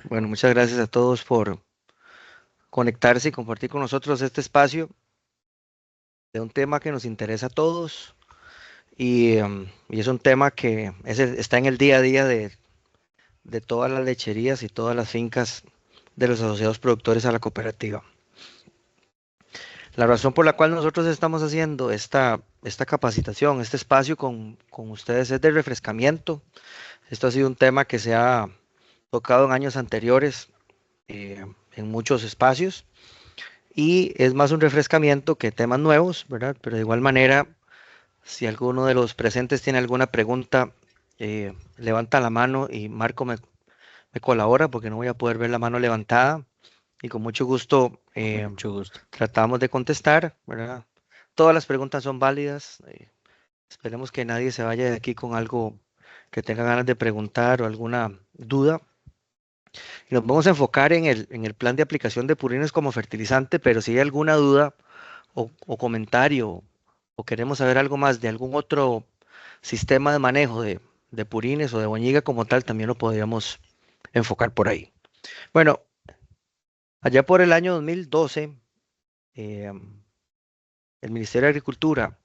Bueno, muchas gracias a todos por conectarse y compartir con nosotros este espacio de un tema que nos interesa a todos y es un tema que está en el día a día de todas las lecherías y todas las fincas de los asociados productores a la cooperativa. La razón por la cual nosotros estamos haciendo esta capacitación, este espacio con ustedes es de refrescamiento. Esto ha sido un tema que se ha tocado en años anteriores en muchos espacios y es más un refrescamiento que temas nuevos, ¿verdad? Pero de igual manera, si alguno de los presentes tiene alguna pregunta, levanta la mano y Marco me colabora porque no voy a poder ver la mano levantada y con mucho gusto Con mucho gusto. tratamos de contestar, ¿verdad? Todas las preguntas son válidas. Esperemos que nadie se vaya de aquí con algo que tenga ganas de preguntar o alguna duda. Y nos vamos a enfocar en el plan de aplicación de purines como fertilizante, pero si hay alguna duda o comentario o queremos saber algo más de algún otro sistema de manejo de purines o de boñiga como tal, también lo podríamos enfocar por ahí. Bueno, allá por el año 2012, eh, el Ministerio de Agricultura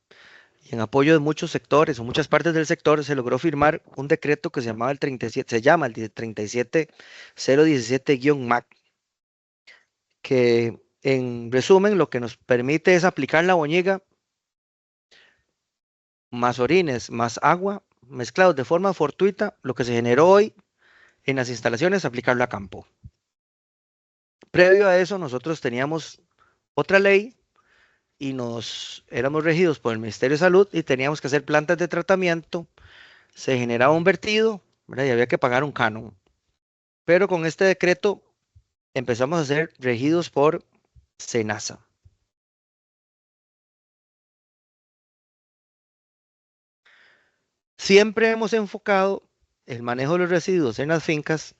y en apoyo de muchos sectores o muchas partes del sector se logró firmar un decreto que se llamaba el 37, se llama el 37017-MAC, que en resumen lo que nos permite es aplicar la boñiga más orines, más agua, mezclados de forma fortuita, lo que se generó hoy en las instalaciones, aplicarlo a campo. Previo a eso, nosotros teníamos otra ley y nos éramos regidos por el Ministerio de Salud y teníamos que hacer plantas de tratamiento, se generaba un vertido, ¿verdad? Y había que pagar un canon. Pero con este decreto empezamos a ser regidos por SENASA. Siempre hemos enfocado el manejo de los residuos en las fincas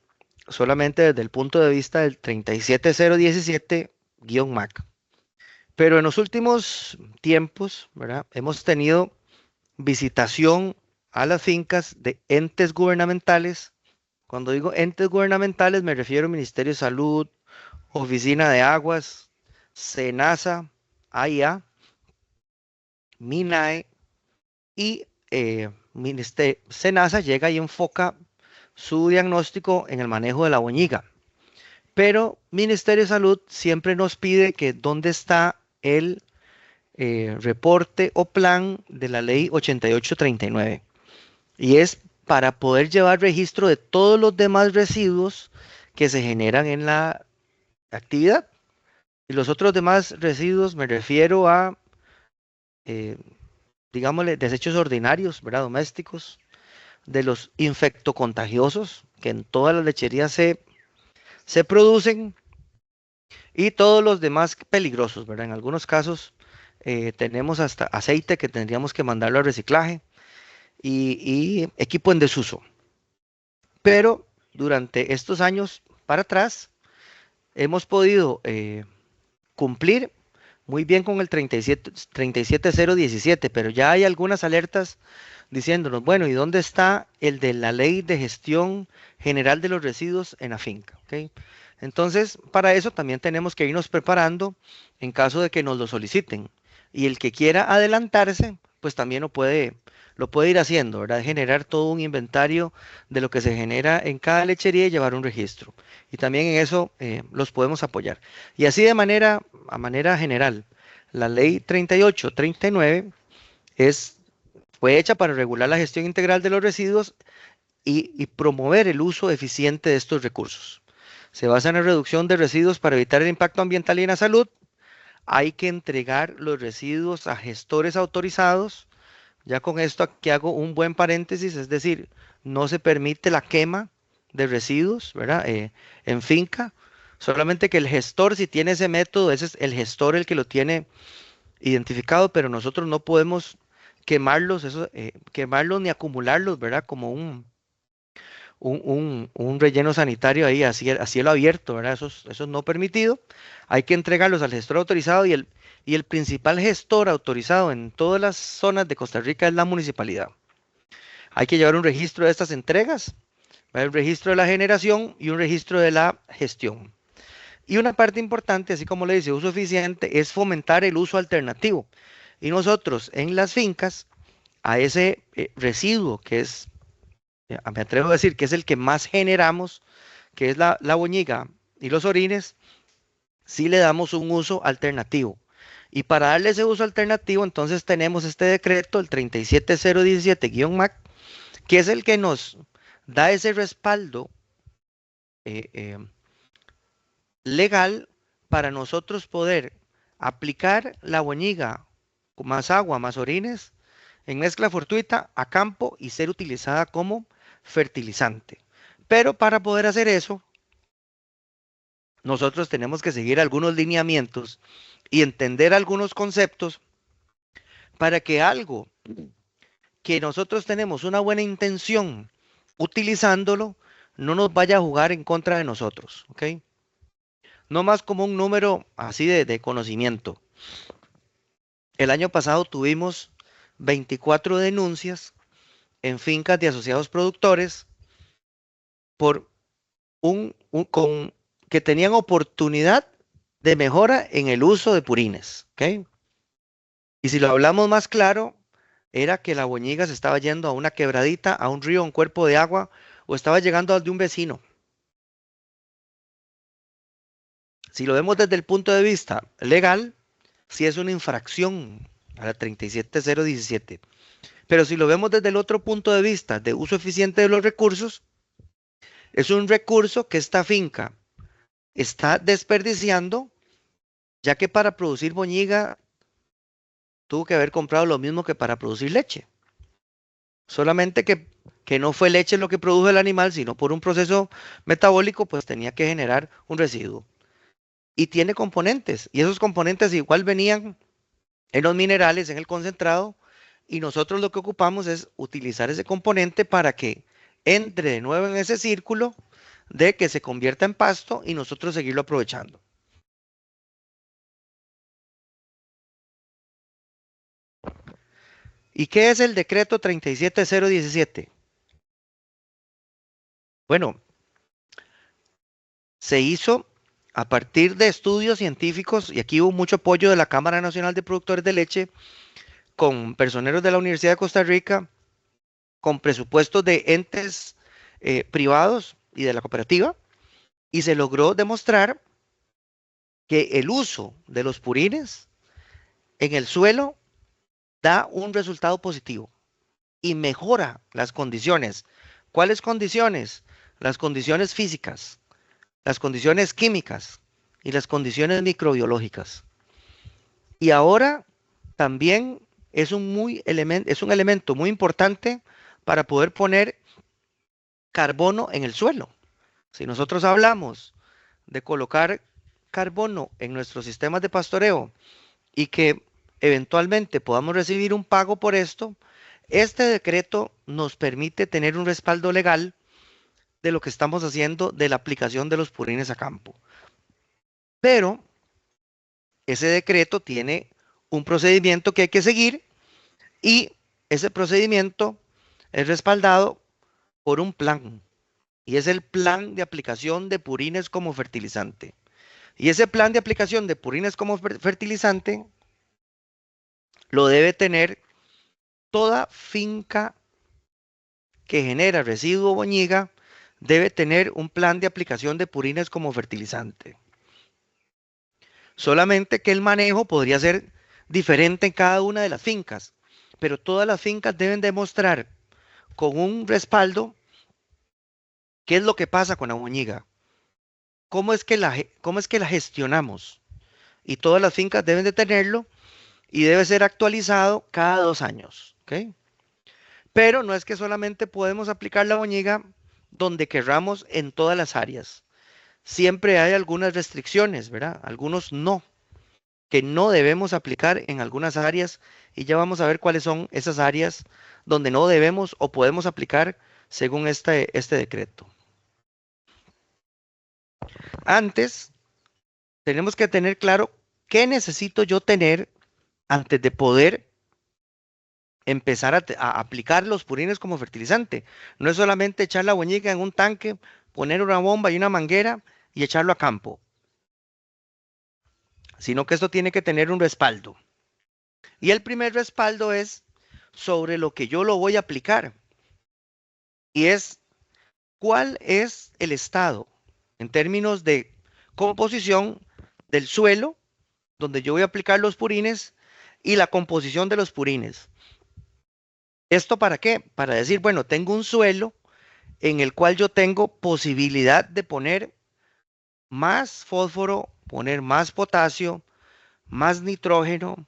solamente desde el punto de vista del 37017-MAC. Pero en los últimos tiempos, ¿verdad? Hemos tenido visitación a las fincas de entes gubernamentales. Cuando digo entes gubernamentales me refiero al Ministerio de Salud, Oficina de Aguas, SENASA, AIA, MINAE y SENASA llega y enfoca su diagnóstico en el manejo de la boñiga. Pero Ministerio de Salud siempre nos pide que dónde está el reporte o plan de la ley 8839. Y es para poder llevar registro de todos los demás residuos que se generan en la actividad. Y los otros demás residuos me refiero a, eh, digámosle, desechos ordinarios, ¿verdad? Domésticos, de los infectocontagiosos que en todas las lecherías se producen y todos los demás peligrosos, ¿verdad? En algunos casos tenemos hasta aceite que tendríamos que mandarlo a reciclaje y equipo en desuso. Pero durante estos años para atrás hemos podido cumplir muy bien con el 37017, pero ya hay algunas alertas diciéndonos, bueno, ¿y dónde está el de la ley de gestión general de los residuos en la finca? ¿Okay? Entonces, para eso también tenemos que irnos preparando en caso de que nos lo soliciten. Y el que quiera adelantarse, pues también lo puede ir haciendo, ¿verdad? Generar todo un inventario de lo que se genera en cada lechería y llevar un registro. Y también en eso los podemos apoyar. Y así a manera general, la ley 3839 es, fue hecha para regular la gestión integral de los residuos y promover el uso eficiente de estos recursos. Se basa en la reducción de residuos para evitar el impacto ambiental y en la salud. Hay que entregar los residuos a gestores autorizados. Ya con esto aquí hago un buen paréntesis, es decir, no se permite la quema de residuos, ¿verdad? En finca, solamente que el gestor, si tiene ese método, ese es el gestor el que lo tiene identificado, pero nosotros no podemos quemarlos ni acumularlos, ¿verdad? Como un relleno sanitario ahí a cielo abierto, ¿verdad? Eso es no permitido. Hay que entregarlos al gestor autorizado y el principal gestor autorizado en todas las zonas de Costa Rica es la municipalidad. Hay que llevar un registro de estas entregas, El registro de la generación y un registro de la gestión. Y una parte importante, así como le dice uso eficiente, es fomentar el uso alternativo. Y nosotros en las fincas, a ese residuo que es, me atrevo a decir que es el que más generamos, que es la boñiga y los orines, sí le damos un uso alternativo. Y para darle ese uso alternativo, entonces tenemos este decreto, el 37017-MAC, que es el que nos da ese respaldo eh, eh, legal para nosotros poder aplicar la boñiga más agua, más orines, en mezcla fortuita a campo y ser utilizada como fertilizante. Pero para poder hacer eso, nosotros tenemos que seguir algunos lineamientos y entender algunos conceptos para que algo que nosotros tenemos una buena intención utilizándolo no nos vaya a jugar en contra de nosotros, ¿ok? No más como un número así de conocimiento. El año pasado tuvimos 24 denuncias en fincas de asociados productores por que tenían oportunidad de mejora en el uso de purines, ¿ok? Y si lo hablamos más claro, era que la boñiga se estaba yendo a una quebradita, a un río, a un cuerpo de agua, o estaba llegando al de un vecino. Si lo vemos desde el punto de vista legal, sí es una infracción a la 37017. Pero si lo vemos desde el otro punto de vista de uso eficiente de los recursos, es un recurso que esta finca está desperdiciando, ya que para producir boñiga tuvo que haber comprado lo mismo que para producir leche. Solamente que no fue leche lo que produjo el animal, sino por un proceso metabólico, pues tenía que generar un residuo. Y tiene componentes, y esos componentes igual venían en los minerales, en el concentrado, y nosotros lo que ocupamos es utilizar ese componente para que entre de nuevo en ese círculo de que se convierta en pasto y nosotros seguirlo aprovechando. ¿Y qué es el decreto 37017? Bueno, se hizo a partir de estudios científicos, y aquí hubo mucho apoyo de la Cámara Nacional de Productores de Leche, con personeros de la Universidad de Costa Rica, con presupuestos de entes privados y de la cooperativa, y se logró demostrar que el uso de los purines en el suelo da un resultado positivo y mejora las condiciones. ¿Cuáles condiciones? Las condiciones físicas, las condiciones químicas y las condiciones microbiológicas. Y ahora también es un elemento muy importante para poder poner carbono en el suelo. Si nosotros hablamos de colocar carbono en nuestros sistemas de pastoreo y que eventualmente podamos recibir un pago por esto, este decreto nos permite tener un respaldo legal de lo que estamos haciendo de la aplicación de los purines a campo. Pero ese decreto tiene un procedimiento que hay que seguir y ese procedimiento es respaldado por un plan y es el plan de aplicación de purines como fertilizante. Y ese plan de aplicación de purines como fertilizante lo debe tener toda finca que genera residuo boñiga, debe tener un plan de aplicación de purines como fertilizante. Solamente que el manejo podría ser diferente en cada una de las fincas, pero todas las fincas deben demostrar con un respaldo qué es lo que pasa con la boñiga, cómo es que la gestionamos. Y todas las fincas deben de tenerlo y debe ser actualizado cada 2 años. ¿Ok? Pero no es que solamente podemos aplicar la boñiga donde querramos en todas las áreas. Siempre hay algunas restricciones, ¿verdad? Algunos no, que no debemos aplicar en algunas áreas y ya vamos a ver cuáles son esas áreas donde no debemos o podemos aplicar según este decreto. Antes, tenemos que tener claro qué necesito yo tener antes de poder empezar a aplicar los purines como fertilizante. No es solamente echar la boñiga en un tanque, poner una bomba y una manguera y echarlo a campo, sino que esto tiene que tener un respaldo. Y el primer respaldo es sobre lo que yo lo voy a aplicar. Y es cuál es el estado en términos de composición del suelo donde yo voy a aplicar los purines y la composición de los purines. ¿Esto para qué? Para decir, bueno, tengo un suelo en el cual yo tengo posibilidad de poner más fósforo, poner más potasio, más nitrógeno,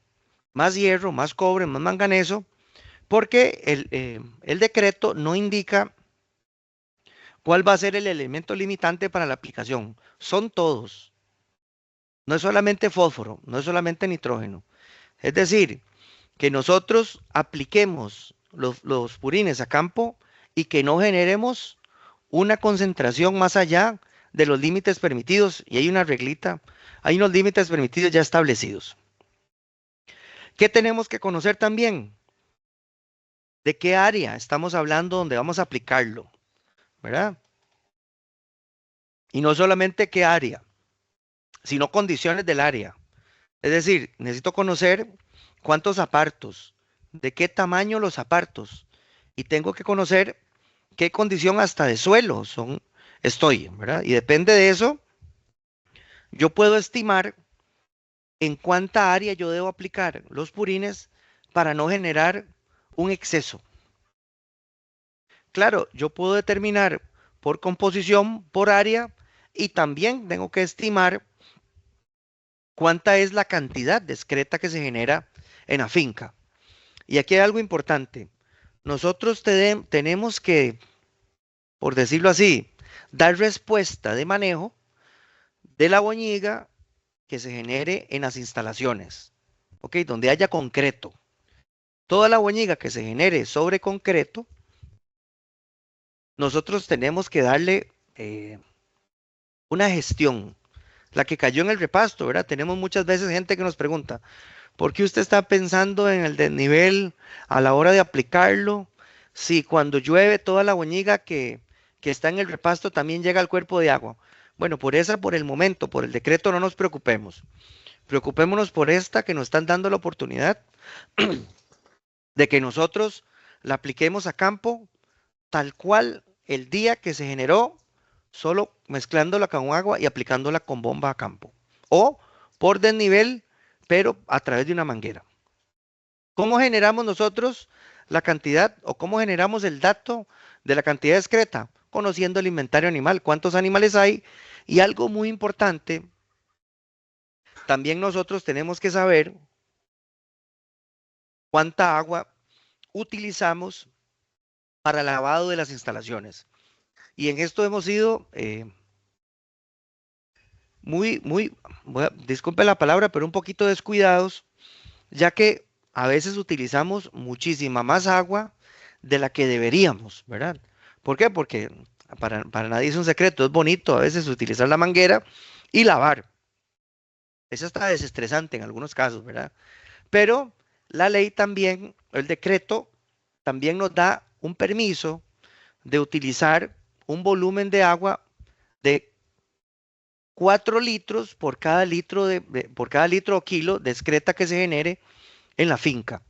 más hierro, más cobre, más manganeso, porque el decreto no indica cuál va a ser el elemento limitante para la aplicación. Son todos. No es solamente fósforo, no es solamente nitrógeno. Es decir, que nosotros apliquemos los purines a campo y que no generemos una concentración más allá de los límites permitidos. Y hay una reglita, hay unos límites permitidos ya establecidos. ¿Qué tenemos que conocer también? ¿De qué área estamos hablando donde vamos a aplicarlo? ¿Verdad? Y no solamente qué área, sino condiciones del área. Es decir, necesito conocer cuántos apartos, de qué tamaño los apartos, y tengo que conocer qué condición hasta de suelo estoy, ¿verdad? Y depende de eso, yo puedo estimar en cuánta área yo debo aplicar los purines para no generar un exceso. Claro, yo puedo determinar por composición, por área, y también tengo que estimar cuánta es la cantidad de excreta que se genera en la finca. Y aquí hay algo importante. Nosotros tenemos que, por decirlo así, dar respuesta de manejo de la boñiga que se genere en las instalaciones, ¿ok? Donde haya concreto. Toda la boñiga que se genere sobre concreto, nosotros tenemos que darle una gestión. La que cayó en el repasto, ¿verdad? Tenemos muchas veces gente que nos pregunta, ¿por qué usted está pensando en el desnivel a la hora de aplicarlo? Si cuando llueve toda la boñiga que está en el repasto también llega al cuerpo de agua. Bueno, por el momento, por el decreto no nos preocupemos. Preocupémonos por esta que nos están dando la oportunidad de que nosotros la apliquemos a campo tal cual el día que se generó, solo mezclándola con agua y aplicándola con bomba a campo. O por desnivel, pero a través de una manguera. ¿Cómo generamos nosotros la cantidad o cómo generamos el dato de la cantidad excreta? Conociendo el inventario animal, cuántos animales hay. Y algo muy importante, también nosotros tenemos que saber cuánta agua utilizamos para el lavado de las instalaciones. Y en esto hemos sido disculpe la palabra, pero un poquito descuidados, ya que a veces utilizamos muchísima más agua de la que deberíamos, ¿verdad? ¿Por qué? Porque para nadie es un secreto, es bonito a veces utilizar la manguera y lavar. Eso está desestresante en algunos casos, ¿verdad? Pero la ley también, el decreto, también nos da un permiso de utilizar un volumen de agua de 4 litros por cada litro por cada litro o kilo de excreta que se genere en la finca,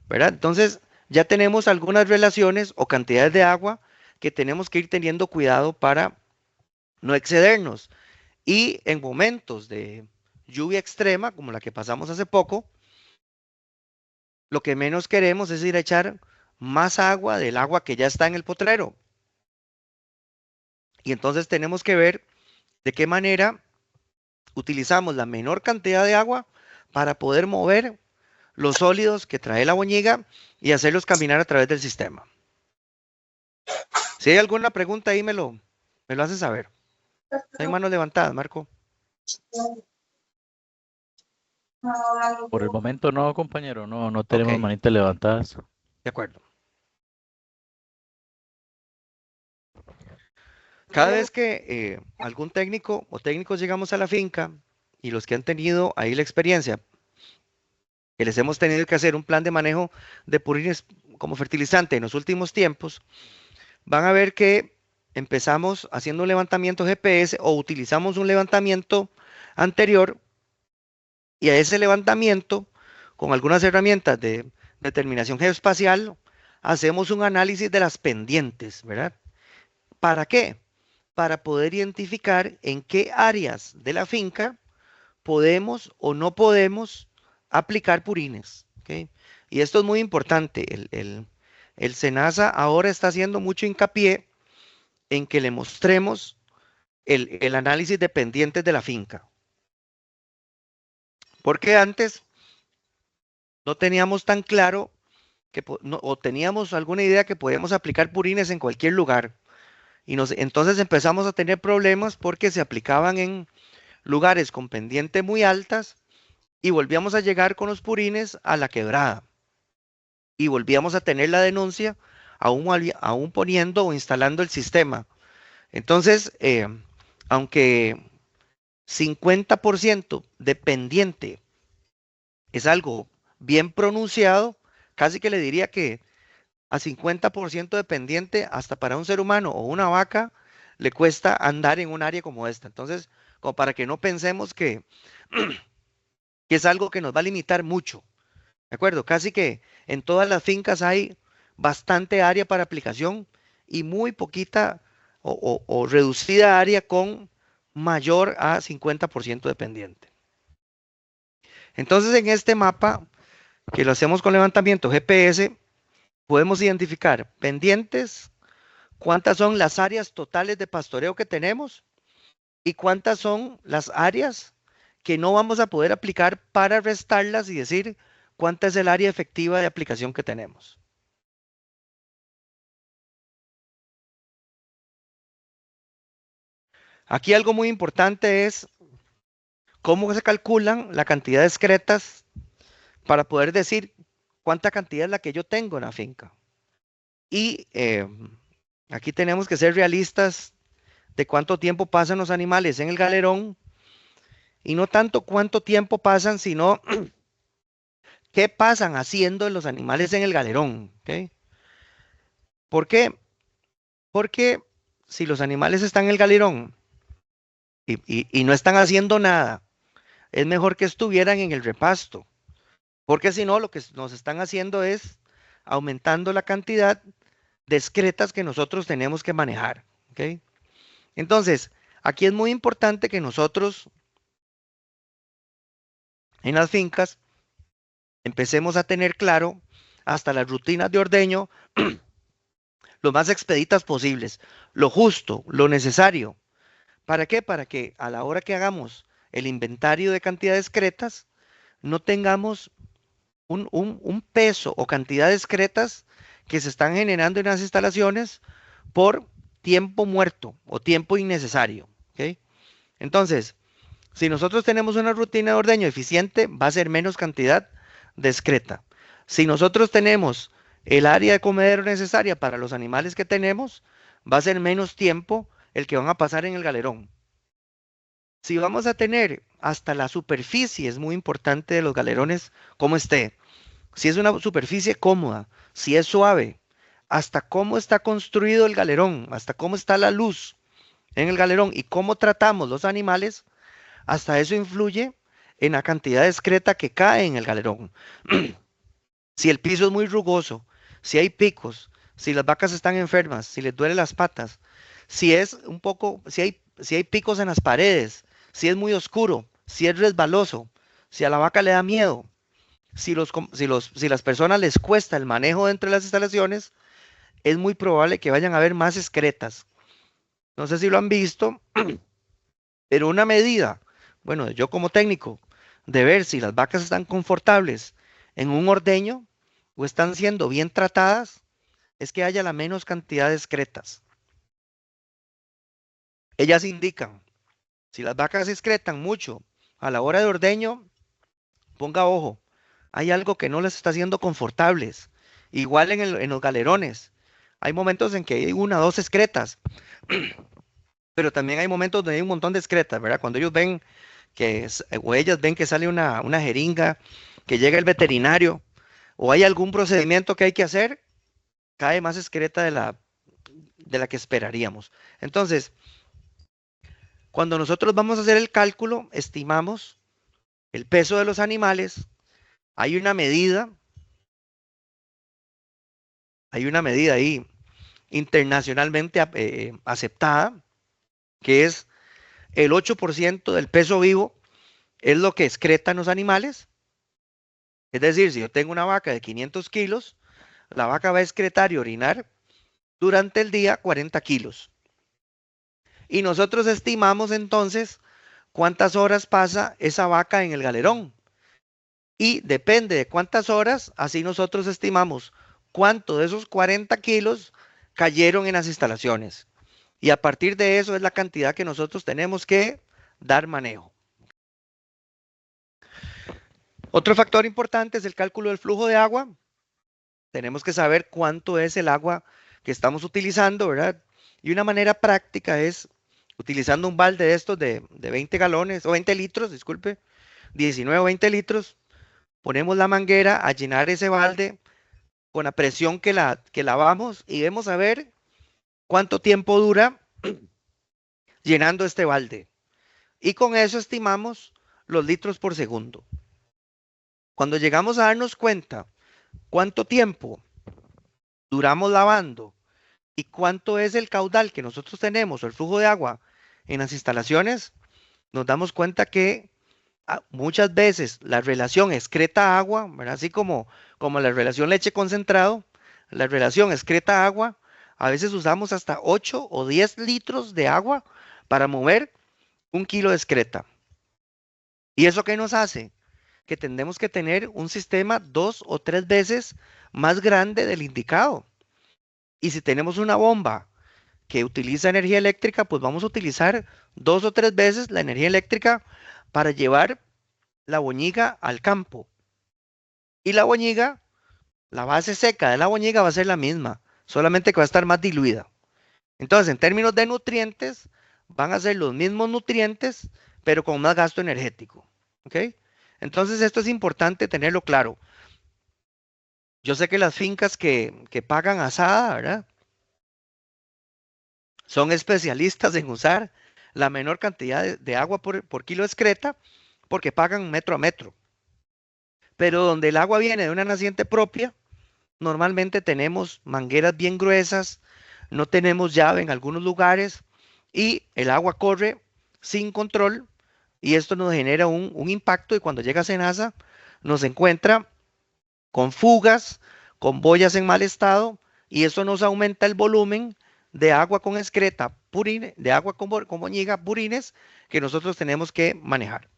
¿verdad? Entonces, ya tenemos algunas relaciones o cantidades de agua que tenemos que ir teniendo cuidado para no excedernos. Y en momentos de lluvia extrema, como la que pasamos hace poco, lo que menos queremos es ir a echar más agua del agua que ya está en el potrero. Y entonces tenemos que ver de qué manera utilizamos la menor cantidad de agua para poder mover los sólidos que trae la boñiga y hacerlos caminar a través del sistema. Si hay alguna pregunta ahí, me lo hace saber. Hay manos levantadas, Marco. Por el momento no, compañero, no Ok, tenemos manitas levantadas. de acuerdo. Cada vez que algún técnico o técnicos llegamos a la finca y los que han tenido ahí la experiencia que les hemos tenido que hacer un plan de manejo de purines como fertilizante en los últimos tiempos, van a ver que empezamos haciendo un levantamiento GPS o utilizamos un levantamiento anterior y a ese levantamiento, con algunas herramientas de determinación geoespacial, hacemos un análisis de las pendientes, ¿verdad? ¿Para qué? Para poder identificar en qué áreas de la finca podemos o no podemos aplicar purines, ¿ok? Y esto es muy importante. El SENASA ahora está haciendo mucho hincapié en que le mostremos el análisis de pendientes de la finca. Porque antes no teníamos tan claro que, o teníamos alguna idea que podíamos aplicar purines en cualquier lugar. Y entonces empezamos a tener problemas porque se aplicaban en lugares con pendiente muy altas y volvíamos a llegar con los purines a la quebrada. Y volvíamos a tener la denuncia aún poniendo o instalando el sistema. Entonces, aunque 50% de pendiente es algo bien pronunciado, casi que le diría que a 50% de pendiente, hasta para un ser humano o una vaca, le cuesta andar en un área como esta. Entonces, como para que no pensemos que es algo que nos va a limitar mucho. ¿De acuerdo? Casi que en todas las fincas hay bastante área para aplicación y muy poquita o reducida área con mayor a 50% de pendiente. Entonces, en este mapa, que lo hacemos con levantamiento GPS, podemos identificar pendientes, cuántas son las áreas totales de pastoreo que tenemos y cuántas son las áreas que no vamos a poder aplicar para restarlas y decir cuánta es el área efectiva de aplicación que tenemos. Aquí algo muy importante es cómo se calculan la cantidad de excretas para poder decir cuánta cantidad es la que yo tengo en la finca. Y aquí tenemos que ser realistas de cuánto tiempo pasan los animales en el galerón y no tanto cuánto tiempo pasan, sino qué pasan haciendo los animales en el galerón. ¿Okay? ¿Por qué? Porque si los animales están en el galerón y no están haciendo nada, es mejor que estuvieran en el repasto, porque si no, lo que nos están haciendo es aumentando la cantidad de excretas que nosotros tenemos que manejar. ¿Okay? Entonces, aquí es muy importante que nosotros en las fincas empecemos a tener claro hasta las rutinas de ordeño lo más expeditas posibles, lo justo, lo necesario. ¿Para qué? Para que a la hora que hagamos el inventario de cantidad de excretas, no tengamos un peso o cantidad de excretas que se están generando en las instalaciones por tiempo muerto o tiempo innecesario. ¿Okay? Entonces, si nosotros tenemos una rutina de ordeño eficiente, va a ser menos cantidad de excreta. Si nosotros tenemos el área de comedero necesaria para los animales que tenemos, va a ser menos tiempo el que van a pasar en el galerón. Si vamos a tener hasta la superficie, es muy importante de los galerones, cómo esté. Si es una superficie cómoda, si es suave, hasta cómo está construido el galerón, hasta cómo está la luz en el galerón y cómo tratamos los animales, hasta eso influye en la cantidad de excreta que cae en el galerón. Si el piso es muy rugoso, si hay picos, si las vacas están enfermas, si les duele las patas, si es un poco, si hay picos en las paredes, si es muy oscuro, si es resbaloso, si a la vaca le da miedo, si las personas les cuesta el manejo dentro de las instalaciones, es muy probable que vayan a haber más excretas. No sé si lo han visto, pero una medida, bueno, yo como técnico, de ver si las vacas están confortables en un ordeño o están siendo bien tratadas, es que haya la menos cantidad de excretas. Ellas indican, si las vacas excretan mucho a la hora de ordeño, ponga ojo, hay algo que no les está haciendo confortables. Igual en los galerones, hay momentos en que hay una o dos excretas, pero también hay momentos donde hay un montón de excretas, ¿verdad? Cuando ellos ven o ellas ven que sale una jeringa que llega el veterinario o hay algún procedimiento que hay que hacer, cae más excreta de la que esperaríamos. Entonces, cuando nosotros vamos a hacer el cálculo, estimamos el peso de los animales, hay una medida ahí internacionalmente aceptada, que es el 8% del peso vivo, es lo que excretan los animales. Es decir, si yo tengo una vaca de 500 kilos, la vaca va a excretar y orinar durante el día 40 kilos. Y nosotros estimamos entonces cuántas horas pasa esa vaca en el galerón. Y depende de cuántas horas, así nosotros estimamos cuánto de esos 40 kilos cayeron en las instalaciones. Y a partir de eso es la cantidad que nosotros tenemos que dar manejo. Otro factor importante es el cálculo del flujo de agua. Tenemos que saber cuánto es el agua que estamos utilizando, ¿verdad? Y una manera práctica es utilizando un balde de estos de 20 galones, o 20 litros, disculpe, 19 o 20 litros, ponemos la manguera a llenar ese balde con la presión que lavamos y vamos a ver cuánto tiempo dura llenando este balde. Y con eso estimamos los litros por segundo. Cuando llegamos a darnos cuenta cuánto tiempo duramos lavando y cuánto es el caudal que nosotros tenemos o el flujo de agua en las instalaciones, nos damos cuenta que muchas veces la relación excreta-agua, así como la relación leche concentrado, la relación excreta-agua, a veces usamos hasta 8 o 10 litros de agua para mover 1 kilo de excreta. ¿Y eso qué nos hace? Que tendremos que tener un sistema 2 o 3 veces más grande del indicado. Y si tenemos una bomba que utiliza energía eléctrica, pues vamos a utilizar 2 o 3 veces la energía eléctrica para llevar la boñiga al campo. Y la boñiga, la base seca de la boñiga va a ser la misma, solamente que va a estar más diluida. Entonces, en términos de nutrientes, van a ser los mismos nutrientes, pero con más gasto energético. ¿Ok? Entonces, esto es importante tenerlo claro. Yo sé que las fincas que pagan asada, ¿verdad? Son especialistas en usar la menor cantidad de agua por kilo excreta porque pagan metro a metro. Pero donde el agua viene de una naciente propia, normalmente tenemos mangueras bien gruesas, no tenemos llave en algunos lugares y el agua corre sin control y esto nos genera un impacto y cuando llega a Senasa nos encuentra con fugas, con boyas en mal estado y eso nos aumenta el volumen de agua con excreta, de agua con boñiga, purines, que nosotros tenemos que manejar.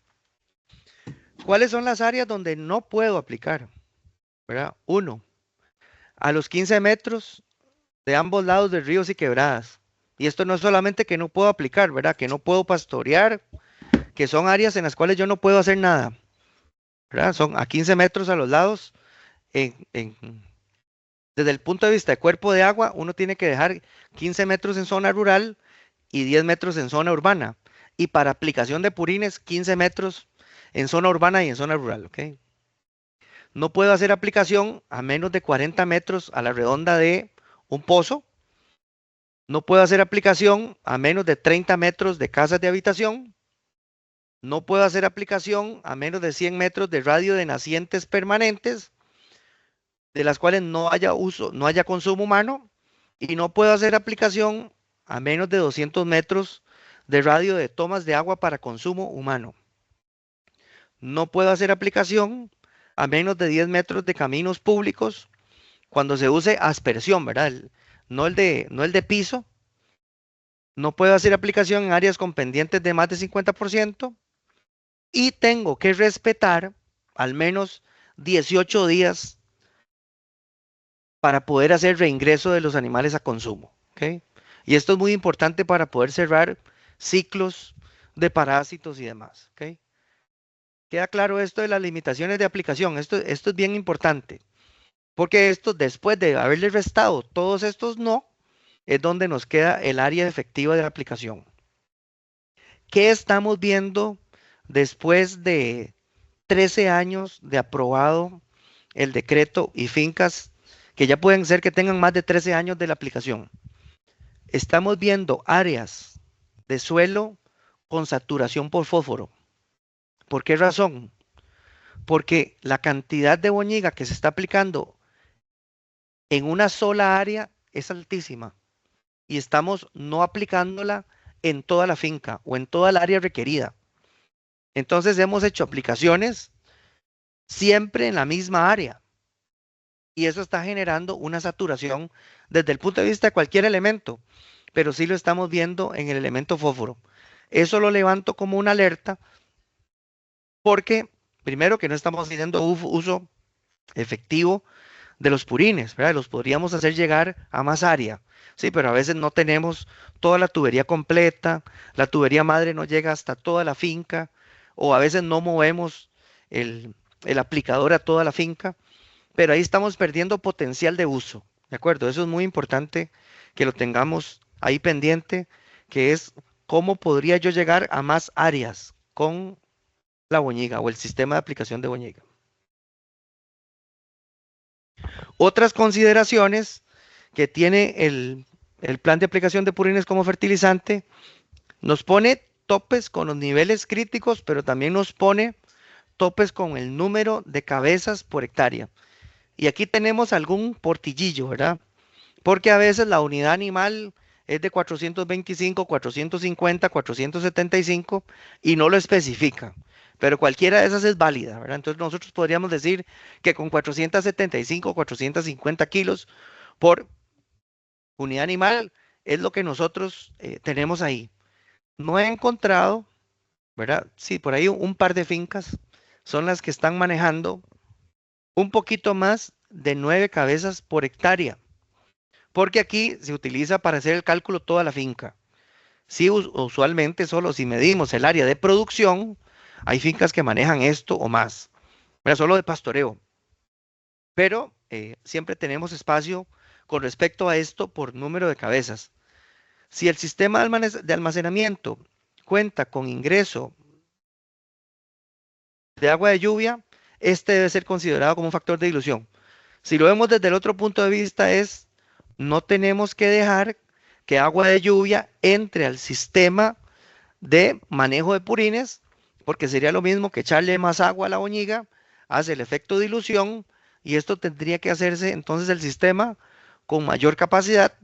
¿Cuáles son las áreas donde no puedo aplicar? ¿Verdad? 1. A los 15 metros de ambos lados de ríos y quebradas. Y esto no es solamente que no puedo aplicar, ¿verdad? Que no puedo pastorear, que son áreas en las cuales yo no puedo hacer nada, ¿verdad? Son a 15 metros a los lados. Desde el punto de vista de cuerpo de agua, uno tiene que dejar 15 metros en zona rural y 10 metros en zona urbana. Y para aplicación de purines, 15 metros en zona urbana y en zona rural, ¿ok? No puedo hacer aplicación a menos de 40 metros a la redonda de un pozo. No puedo hacer aplicación a menos de 30 metros de casas de habitación. No puedo hacer aplicación a menos de 100 metros de radio de nacientes permanentes, de las cuales no haya uso, no haya consumo humano. Y no puedo hacer aplicación a menos de 200 metros de radio de tomas de agua para consumo humano. No puedo hacer aplicación a menos de 10 metros de caminos públicos cuando se use aspersión, ¿verdad? No el de piso. No puedo hacer aplicación en áreas con pendientes de más de 50% y tengo que respetar al menos 18 días para poder hacer reingreso de los animales a consumo. ¿Ok? Y esto es muy importante para poder cerrar ciclos de parásitos y demás. ¿Ok? Queda claro esto de las limitaciones de aplicación. Esto es bien importante. Porque esto, después de haberle restado todos estos no, es donde nos queda el área efectiva de la aplicación. ¿Qué estamos viendo después de 13 años de aprobado el decreto y fincas que ya pueden ser que tengan más de 13 años de la aplicación. Estamos viendo áreas de suelo con saturación por fósforo. ¿Por qué razón? Porque la cantidad de boñiga que se está aplicando en una sola área es altísima y estamos no aplicándola en toda la finca o en toda el área requerida. Entonces hemos hecho aplicaciones siempre en la misma área y eso está generando una saturación desde el punto de vista de cualquier elemento, pero sí lo estamos viendo en el elemento fósforo. Eso lo levanto como una alerta porque, primero, que no estamos haciendo uso efectivo de los purines, ¿verdad? Los podríamos hacer llegar a más área, sí, pero a veces no tenemos toda la tubería completa, la tubería madre no llega hasta toda la finca, o a veces no movemos el aplicador a toda la finca, pero ahí estamos perdiendo potencial de uso, ¿de acuerdo? Eso es muy importante que lo tengamos ahí pendiente, que es cómo podría yo llegar a más áreas con la boñiga o el sistema de aplicación de boñiga. Otras consideraciones que tiene el plan de aplicación de purines como fertilizante, nos pone topes con los niveles críticos, pero también nos pone topes con el número de cabezas por hectárea. Y aquí tenemos algún portillillo, ¿verdad? Porque a veces la unidad animal es de 425, 450, 475 y no lo especifica. Pero cualquiera de esas es válida, ¿verdad? Entonces nosotros podríamos decir que con 475, 450 kilos por unidad animal es lo que nosotros tenemos ahí. No he encontrado, ¿verdad? Sí, por ahí un par de fincas son las que están manejando un poquito más de 9 cabezas por hectárea, porque aquí se utiliza para hacer el cálculo toda la finca. Sí, usualmente solo si medimos el área de producción, hay fincas que manejan esto o más, pero solo de pastoreo. Pero siempre tenemos espacio con respecto a esto por número de cabezas. Si el sistema de almacenamiento cuenta con ingreso de agua de lluvia, este debe ser considerado como un factor de dilución. Si lo vemos desde el otro punto de vista es, no tenemos que dejar que agua de lluvia entre al sistema de manejo de purines, porque sería lo mismo que echarle más agua a la boñiga, hace el efecto dilución y esto tendría que hacerse entonces el sistema con mayor capacidad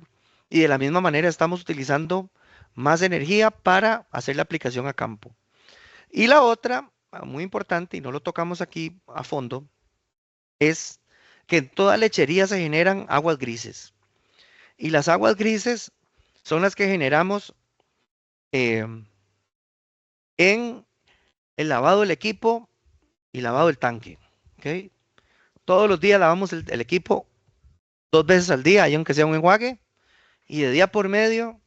y de la misma manera estamos utilizando más energía para hacer la aplicación a campo. Y la otra, muy importante y no lo tocamos aquí a fondo, es que en toda lechería se generan aguas grises. Y las aguas grises son las que generamos eh, en el lavado del equipo y lavado del tanque. ¿Okay? Todos los días lavamos el equipo 2 veces al día, y aunque sea un enjuague, y de día por medio,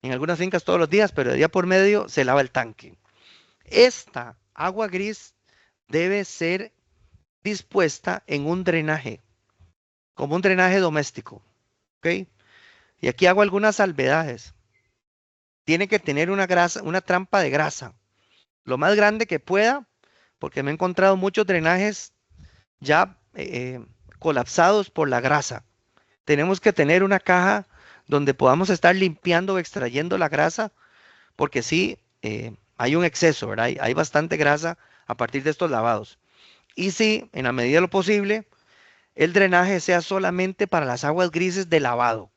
en algunas fincas todos los días, pero de día por medio se lava el tanque. Esta agua gris debe ser dispuesta en un drenaje, como un drenaje doméstico. ¿Okay? Y aquí hago algunas salvedades. Tiene que tener una grasa, una trampa de grasa, lo más grande que pueda, porque me he encontrado muchos drenajes ya colapsados por la grasa. Tenemos que tener una caja donde podamos estar limpiando o extrayendo la grasa, porque sí, hay un exceso, ¿verdad? Hay bastante grasa a partir de estos lavados. Y sí, en la medida de lo posible, el drenaje sea solamente para las aguas grises de lavado.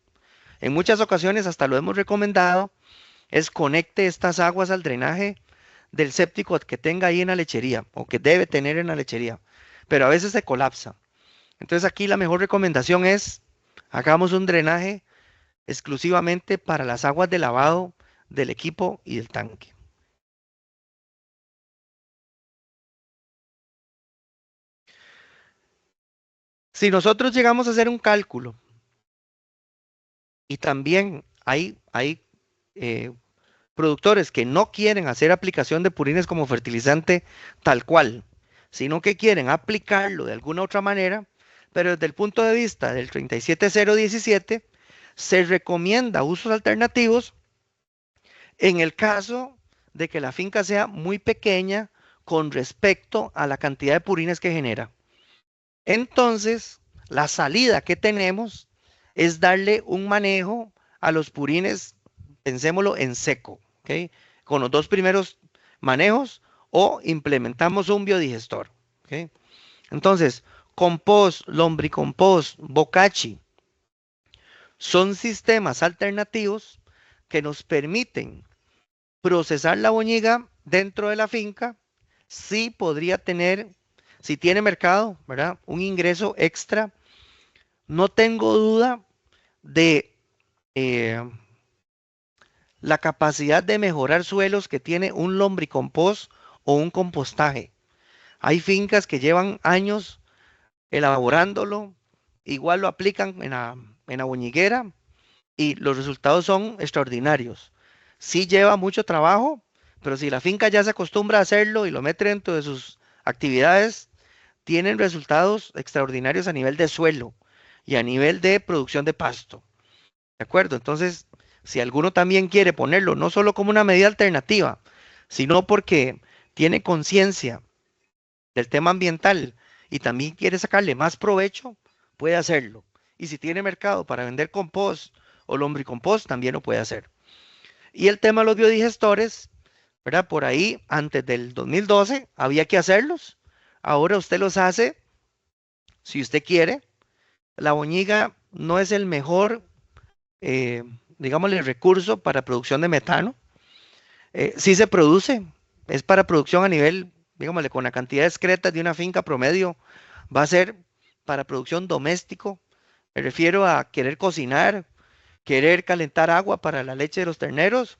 En muchas ocasiones hasta lo hemos recomendado, es conecte estas aguas al drenaje del séptico que tenga ahí en la lechería o que debe tener en la lechería, pero a veces se colapsa. Entonces aquí la mejor recomendación es hagamos un drenaje exclusivamente para las aguas de lavado del equipo y del tanque. Si nosotros llegamos a hacer un cálculo y también hay productores que no quieren hacer aplicación de purines como fertilizante tal cual, sino que quieren aplicarlo de alguna otra manera, pero desde el punto de vista del 37017 se recomienda usos alternativos en el caso de que la finca sea muy pequeña, con respecto a la cantidad de purines que genera. Entonces, la salida que tenemos es darle un manejo a los purines, pensémoslo en seco, ¿ok? Con los dos primeros manejos o implementamos un biodigestor, ¿ok? Entonces, compost, lombricompost, bocachi, son sistemas alternativos que nos permiten procesar la boñiga dentro de la finca. Sí podría tener, si tiene mercado, ¿verdad? Un ingreso extra. No tengo duda de la capacidad de mejorar suelos que tiene un lombricompost o un compostaje. Hay fincas que llevan años elaborándolo, igual lo aplican en la boñiguera y los resultados son extraordinarios. Sí lleva mucho trabajo, pero si la finca ya se acostumbra a hacerlo y lo mete dentro de sus actividades, tienen resultados extraordinarios a nivel de suelo y a nivel de producción de pasto. ¿De acuerdo? Entonces, si alguno también quiere ponerlo, no solo como una medida alternativa, sino porque tiene conciencia del tema ambiental y también quiere sacarle más provecho, puede hacerlo. Y si tiene mercado para vender compost o lombricompost, también lo puede hacer. Y el tema de los biodigestores, ¿verdad? Por ahí, antes del 2012, había que hacerlos. Ahora usted los hace si usted quiere. La boñiga no es el mejor, digámosle, recurso para producción de metano. Sí se produce, es para producción a nivel, digámosle, con la cantidad discreta de una finca promedio, va a ser para producción doméstico. Me refiero a querer cocinar, querer calentar agua para la leche de los terneros,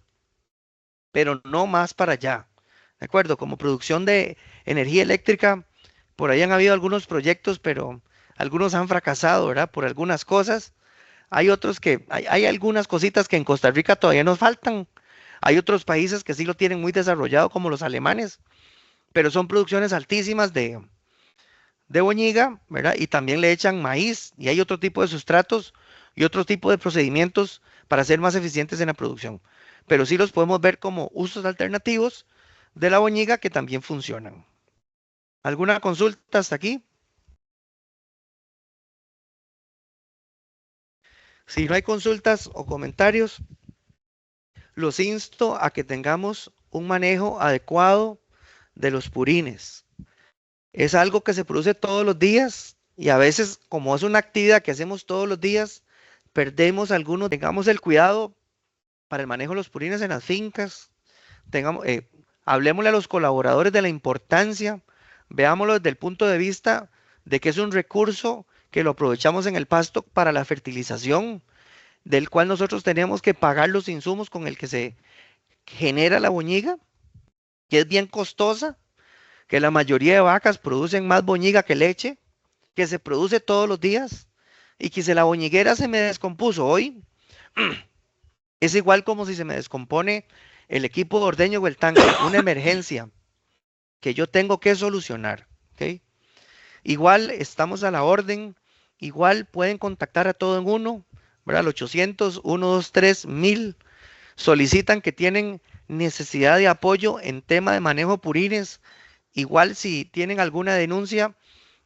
pero no más para allá. ¿De acuerdo? Como producción de energía eléctrica, por ahí han habido algunos proyectos, pero algunos han fracasado, ¿verdad? Por algunas cosas. Hay otros que, hay algunas cositas que en Costa Rica todavía nos faltan. Hay otros países que sí lo tienen muy desarrollado, como los alemanes, pero son producciones altísimas de boñiga, ¿verdad? Y también le echan maíz y hay otro tipo de sustratos y otro tipo de procedimientos para ser más eficientes en la producción. Pero sí los podemos ver como usos alternativos de la boñiga que también funcionan. ¿Alguna consulta hasta aquí? Si no hay consultas o comentarios, los insto a que tengamos un manejo adecuado de los purines. Es algo que se produce todos los días y a veces, como es una actividad que hacemos todos los días, perdemos algunos. Tengamos el cuidado para el manejo de los purines en las fincas. Hablemosle a los colaboradores de la importancia, veámoslo desde el punto de vista de que es un recurso que lo aprovechamos en el pasto para la fertilización, del cual nosotros tenemos que pagar los insumos con el que se genera la boñiga, que es bien costosa, que la mayoría de vacas producen más boñiga que leche, que se produce todos los días, y que si la boñiguera se me descompuso hoy, es igual como si se me descompone el equipo de ordeño o el tanque, una emergencia que yo tengo que solucionar, ¿ok? Igual estamos a la orden, igual pueden contactar a todo en uno, ¿verdad? Al 800-123-1000, solicitan que tienen necesidad de apoyo en tema de manejo de purines. Igual si tienen alguna denuncia,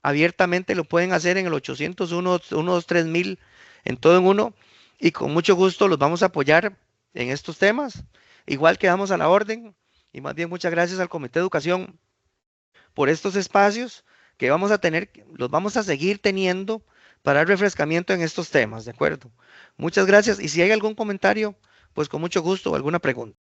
abiertamente lo pueden hacer en el 800-123-1000, en todo en uno, y con mucho gusto los vamos a apoyar en estos temas. Igual quedamos a la orden, y más bien muchas gracias al Comité de Educación por estos espacios que vamos a tener, los vamos a seguir teniendo para el refrescamiento en estos temas, ¿de acuerdo? Muchas gracias, y si hay algún comentario, pues con mucho gusto o alguna pregunta.